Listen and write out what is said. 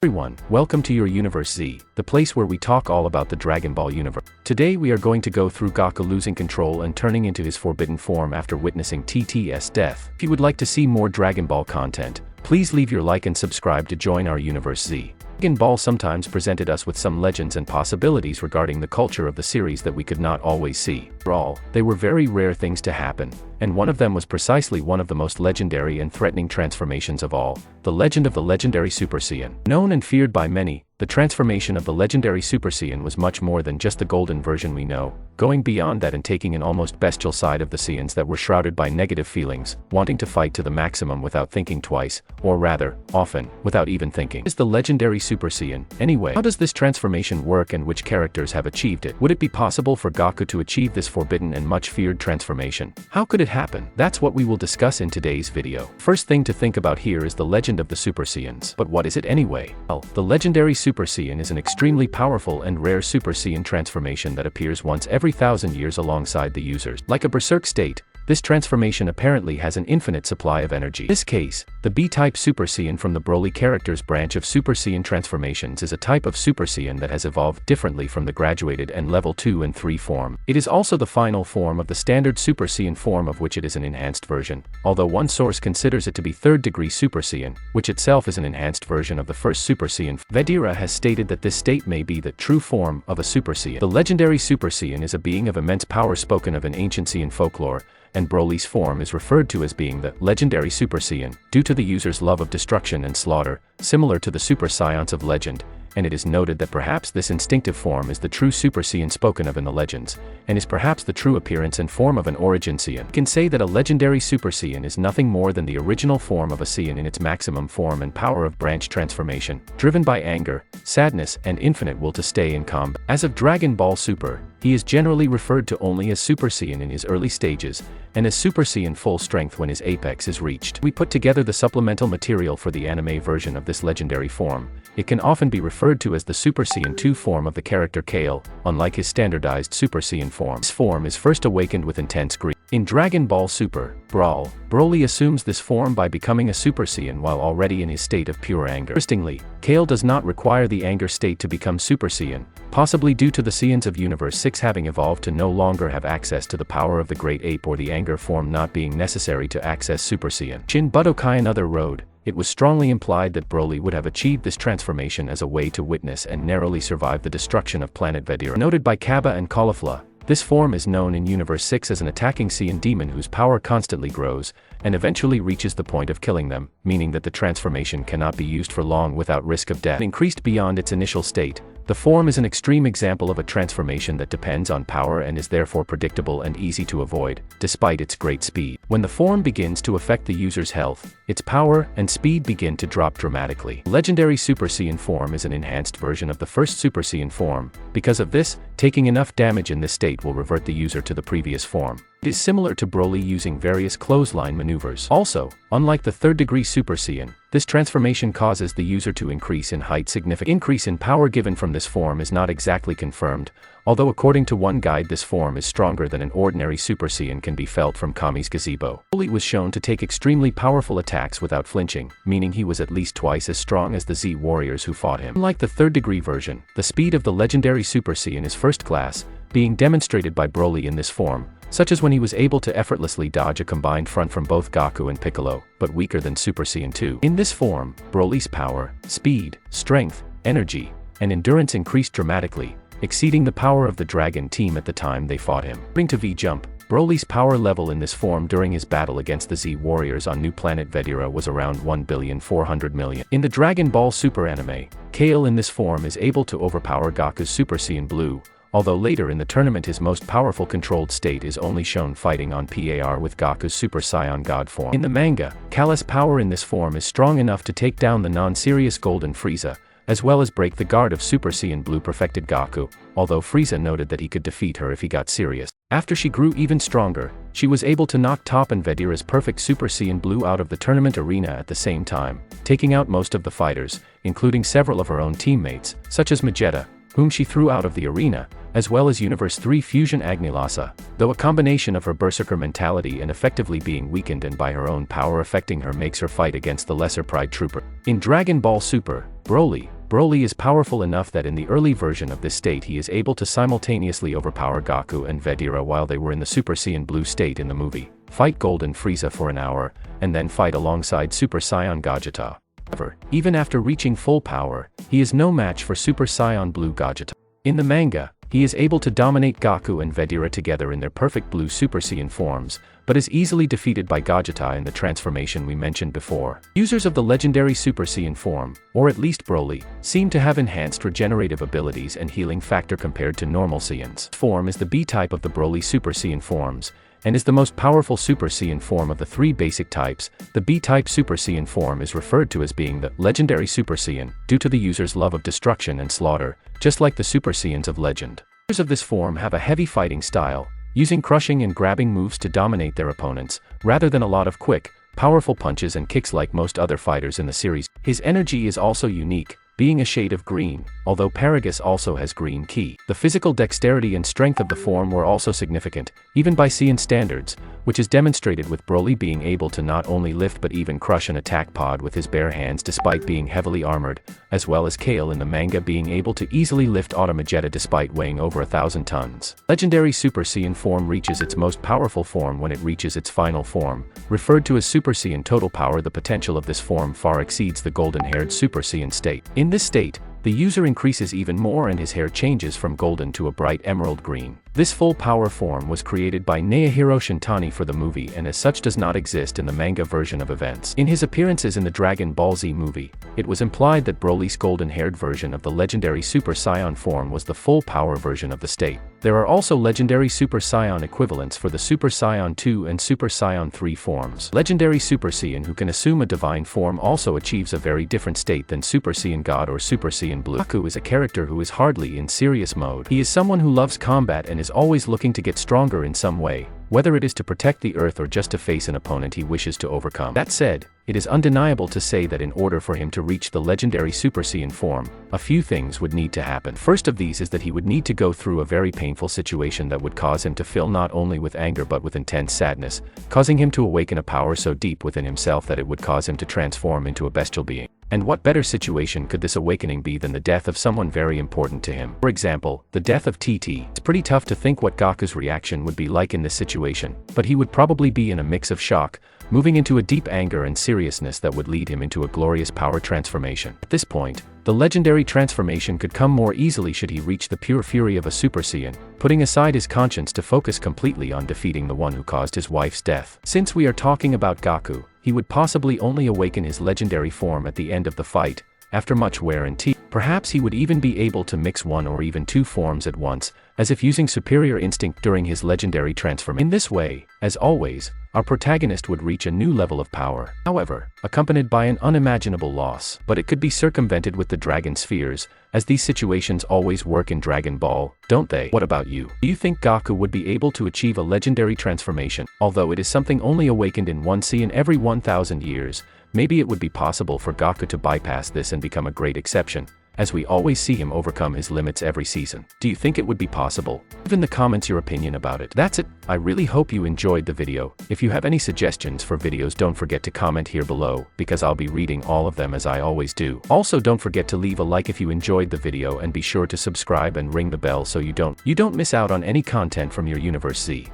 Everyone, welcome to your Universe Z, the place where we talk all about the Dragon Ball universe. Today we are going to go through Goku losing control and turning into his forbidden form after witnessing TT's death. If you would like to see more Dragon Ball content, please leave your like and subscribe to join our Universe Z. Dragon Ball sometimes presented us with some legends and possibilities regarding the culture of the series that we could not always see. For all, they were very rare things to happen, and one of them was precisely one of the most legendary and threatening transformations of all, the legend of the legendary Super Saiyan. Known and feared by many, the transformation of the legendary Super Saiyan was much more than just the golden version we know, going beyond that and taking an almost bestial side of the Saiyans that were shrouded by negative feelings, wanting to fight to the maximum without thinking twice, or rather, often, without even thinking. What is the legendary Super Saiyan, anyway? How does this transformation work and which characters have achieved it? Would it be possible for Goku to achieve this forbidden and much feared transformation? How could it happen? That's what we will discuss in today's video. First thing to think about here is the legend of the Super Saiyans. But what is it anyway? Well, the legendary Super Saiyan is an extremely powerful and rare Super Saiyan transformation that appears once every 1,000 years alongside the users. Like a berserk state, this transformation apparently has an infinite supply of energy. In this case, the B-type Super Saiyan from the Broly character's branch of Super Saiyan transformations is a type of Super Saiyan that has evolved differently from the graduated and level 2 and 3 form. It is also the final form of the standard Super Saiyan form, of which it is an enhanced version, although one source considers it to be 3rd degree Super Saiyan, which itself is an enhanced version of the first Super Saiyan. Vedira has stated that this state may be the true form of a Super Saiyan. The legendary Super Saiyan is a being of immense power spoken of in ancient Saiyan folklore, and Broly's form is referred to as being the legendary Super Saiyan, due to the user's love of destruction and slaughter, similar to the Super Saiyans of legend, and it is noted that perhaps this instinctive form is the true Super Saiyan spoken of in the legends, and is perhaps the true appearance and form of an origin Saiyan. We can say that a legendary Super Saiyan is nothing more than the original form of a Saiyan in its maximum form and power of branch transformation, driven by anger, sadness, and infinite will to stay in combat. As of Dragon Ball Super, he is generally referred to only as Super Saiyan in his early stages, and as Super Saiyan full strength when his apex is reached. We put together the supplemental material for the anime version of this legendary form. It can often be referred to as the Super Saiyan 2 form of the character Kale, unlike his standardized Super Saiyan form. This form is first awakened with intense grief. In Dragon Ball Super, Broly assumes this form by becoming a Super Saiyan while already in his state of pure anger. Interestingly, Kale does not require the anger state to become Super Saiyan, possibly due to the Saiyans of Universe 6 having evolved to no longer have access to the power of the Great Ape, or the anger form not being necessary to access Super Saiyan. Shin Budokai Another Road. It was strongly implied that Broly would have achieved this transformation as a way to witness and narrowly survive the destruction of planet Vedira. Noted by Kaba and Caulifla, this form is known in Universe 6 as an attacking Saiyan demon whose power constantly grows, and eventually reaches the point of killing them, meaning that the transformation cannot be used for long without risk of death. Increased beyond its initial state, the form is an extreme example of a transformation that depends on power and is therefore predictable and easy to avoid, despite its great speed. When the form begins to affect the user's health, its power and speed begin to drop dramatically. Legendary Super Saiyan form is an enhanced version of the first Super Saiyan form. Because of this, taking enough damage in this state will revert the user to the previous form. It is similar to Broly using various clothesline maneuvers. Also, unlike the 3rd degree Super Saiyan, this transformation causes the user to increase in height. Significant increase in power given from this form is not exactly confirmed, although according to one guide this form is stronger than an ordinary Super Saiyan can be felt from Kami's gazebo. Broly was shown to take extremely powerful attacks without flinching, meaning he was at least twice as strong as the Z warriors who fought him. Unlike the 3rd degree version, the speed of the legendary Super Saiyan is first class, being demonstrated by Broly in this form, such as when he was able to effortlessly dodge a combined front from both Goku and Piccolo, but weaker than Super Saiyan 2. In this form, Broly's power, speed, strength, energy, and endurance increased dramatically, exceeding the power of the Dragon team at the time they fought him. According to V-Jump, Broly's power level in this form during his battle against the Z warriors on new planet Vedira was around 1,400,000,000. In the Dragon Ball Super anime, Kale in this form is able to overpower Goku's Super Saiyan Blue, although later in the tournament his most powerful controlled state is only shown fighting on par with Goku's Super Saiyan God form. In the manga, Kale's power in this form is strong enough to take down the non-serious Golden Frieza, as well as break the guard of Super Saiyan Blue perfected Goku, although Frieza noted that he could defeat her if he got serious. After she grew even stronger, she was able to knock Top and Vedira's perfect Super Saiyan Blue out of the tournament arena at the same time, taking out most of the fighters, including several of her own teammates, such as Vegeta, whom she threw out of the arena, as well as Universe 3 Fusion Agnilasa, though a combination of her berserker mentality and effectively being weakened and by her own power affecting her makes her fight against the lesser Pride Trooper. In Dragon Ball Super, Broly is powerful enough that in the early version of this state he is able to simultaneously overpower Goku and Vegeta while they were in the Super Saiyan Blue state in the movie, fight Golden Frieza for an hour, and then fight alongside Super Saiyan Gogeta. However, even after reaching full power, he is no match for Super Saiyan Blue Gogeta. In the manga, he is able to dominate Goku and Vegeta together in their perfect blue Super Saiyan forms, but is easily defeated by Gogeta in the transformation we mentioned before. Users of the legendary Super Saiyan form, or at least Broly, seem to have enhanced regenerative abilities and healing factor compared to normal Saiyans. This form is the B-type of the Broly Super Saiyan forms, and is the most powerful Super Saiyan form of the three basic types. The B-type Super Saiyan form is referred to as being the legendary Super Saiyan, due to the user's love of destruction and slaughter, just like the Super Saiyans of legend. Users of this form have a heavy fighting style, using crushing and grabbing moves to dominate their opponents, rather than a lot of quick, powerful punches and kicks like most other fighters in the series. His energy is also unique, being a shade of green, although Paragus also has green ki. The physical dexterity and strength of the form were also significant, even by Saiyan standards, which is demonstrated with Broly being able to not only lift but even crush an attack pod with his bare hands despite being heavily armored, as well as Kale in the manga being able to easily lift Automagetta despite weighing over 1,000 tons. Legendary Super Saiyan form reaches its most powerful form when it reaches its final form, referred to as Super Saiyan total power. The potential of this form far exceeds the golden-haired Super Saiyan state. In this state, the user increases even more and his hair changes from golden to a bright emerald green. This full power form was created by Naohiro Shintani for the movie and as such does not exist in the manga version of events. In his appearances in the Dragon Ball Z movie, it was implied that Broly's golden-haired version of the legendary Super Saiyan form was the full power version of the state. There are also legendary Super Saiyan equivalents for the Super Saiyan 2 and Super Saiyan 3 forms. Legendary Super Saiyan who can assume a divine form also achieves a very different state than Super Saiyan God or Super Saiyan Blue. Goku is a character who is hardly in serious mode. He is someone who loves combat and is always looking to get stronger in some way, whether it is to protect the Earth or just to face an opponent he wishes to overcome. That said, it is undeniable to say that in order for him to reach the legendary Super Saiyan form, a few things would need to happen. First of these is that he would need to go through a very painful situation that would cause him to fill not only with anger but with intense sadness, causing him to awaken a power so deep within himself that it would cause him to transform into a bestial being. And what better situation could this awakening be than the death of someone very important to him? For example, the death of TT. It's pretty tough to think what Goku's reaction would be like in this situation, but he would probably be in a mix of shock, moving into a deep anger and seriousness that would lead him into a glorious power transformation. At this point, the legendary transformation could come more easily should he reach the pure fury of a Super Saiyan, putting aside his conscience to focus completely on defeating the one who caused his wife's death. Since we are talking about Goku, he would possibly only awaken his legendary form at the end of the fight, after much wear and tear. Perhaps he would even be able to mix one or even two forms at once, as if using superior instinct during his legendary transformation. In this way, as always, our protagonist would reach a new level of power, however, accompanied by an unimaginable loss. But it could be circumvented with the Dragon Spheres, as these situations always work in Dragon Ball, don't they? What about you? Do you think Goku would be able to achieve a legendary transformation? Although it is something only awakened in one Saiyan every 1,000 years, maybe it would be possible for Goku to bypass this and become a great exception, as we always see him overcome his limits every season. Do you think it would be possible? Leave in the comments your opinion about it. That's it. I really hope you enjoyed the video. If you have any suggestions for videos, don't forget to comment here below, because I'll be reading all of them as I always do. Also, don't forget to leave a like if you enjoyed the video and be sure to subscribe and ring the bell so you don't miss out on any content from your Universe Z.